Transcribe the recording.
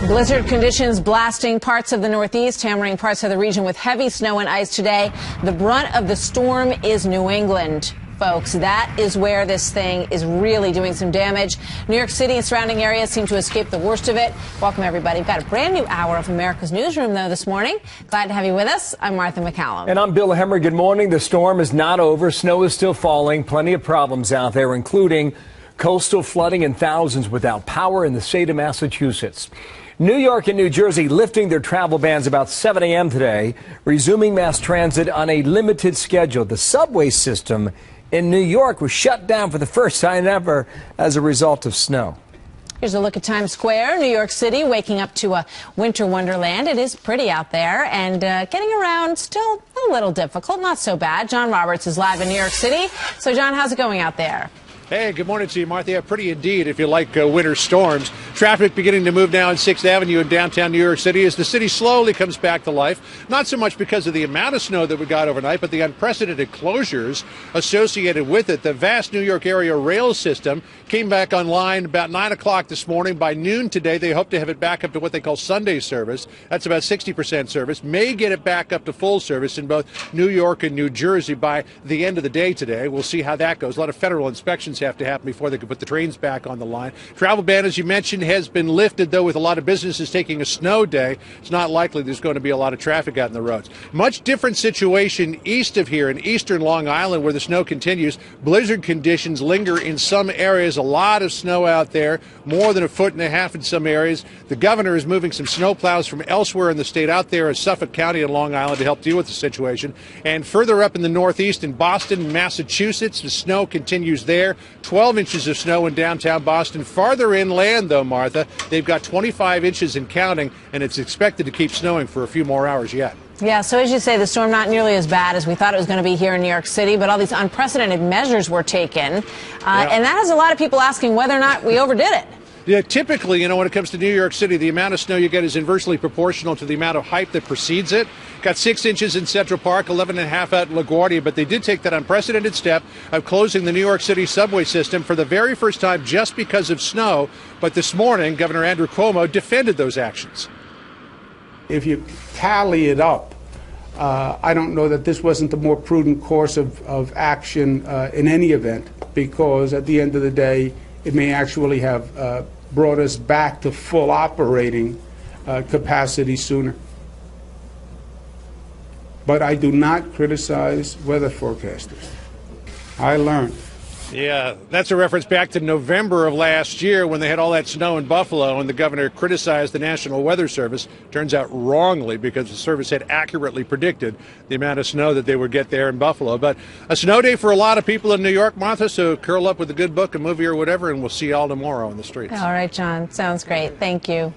Blizzard conditions blasting parts of the Northeast, hammering parts of the region with heavy snow and ice today. The brunt of the storm is New England. Folks, that is where this thing is really doing some damage. New York City and surrounding areas seem to escape the worst of it. Welcome, everybody. We've got a brand new hour of America's Newsroom, though, this morning. Glad to have you with us. I'm Martha McCallum. And I'm Bill Hemmer. Good morning. The storm is not over. Snow is still falling. Plenty of problems out there, including coastal flooding and thousands without power in the state of Massachusetts. New York and New Jersey lifting their travel bans about 7 a.m. today, resuming mass transit on a limited schedule. The subway system in New York was shut down for the first time ever as a result of snow. Here's a look at Times Square, New York City, waking up to a winter wonderland. It is pretty out there, and getting around still a little difficult, not so bad. John Roberts is live in New York City. So, John, how's it going out there? Hey, good morning to you, Martha. Yeah, pretty indeed, if you like winter storms. Traffic beginning to move now on 6th Avenue in downtown New York City as the city slowly comes back to life. Not so much because of the amount of snow that we got overnight, but the unprecedented closures associated with it. The vast New York area rail system came back online about 9 o'clock this morning. By noon today, they hope to have it back up to what they call Sunday service. That's about 60% service. May get it back up to full service in both New York and New Jersey by the end of the day today. We'll see how that goes. A lot of federal inspections have to happen before they can put the trains back on the line. Travel ban, as you mentioned, has been lifted, though, with a lot of businesses taking a snow day. It's not likely there's going to be a lot of traffic out in the roads. Much different situation east of here in eastern Long Island, where the snow continues. Blizzard conditions linger in some areas. A lot of snow out there, more than 1.5 feet in some areas. The governor is moving some snow plows from elsewhere in the state out there in Suffolk County and Long Island to help deal with the situation. And further up in the Northeast in Boston, Massachusetts, the snow continues there. 12 inches of snow in downtown Boston. Farther inland, though, Martha, they've got 25 inches and counting, and it's expected to keep snowing for a few more hours yet. Yeah, so as you say, the storm not nearly as bad as we thought it was going to be here in New York City, but all these unprecedented measures were taken. And that has a lot of people asking whether or not we overdid it. Yeah, typically, when it comes to New York City, the amount of snow you get is inversely proportional to the amount of hype that precedes it. Got 6 inches in Central Park, 11.5 out in LaGuardia, but they did take that unprecedented step of closing the New York City subway system for the very first time just because of snow. But this morning, Governor Andrew Cuomo defended those actions. If you tally it up, I don't know that this wasn't the more prudent course of action in any event, because at the end of the day, it may actually have brought us back to full operating capacity sooner. But I do not criticize weather forecasters. I learned. Yeah, that's a reference back to November of last year when they had all that snow in Buffalo and the governor criticized the National Weather Service. Turns out wrongly, because the service had accurately predicted the amount of snow that they would get there in Buffalo. But a snow day for a lot of people in New York, Martha, so curl up with a good book, a movie or whatever, and we'll see you all tomorrow on the streets. All right, John. Sounds great. Thank you.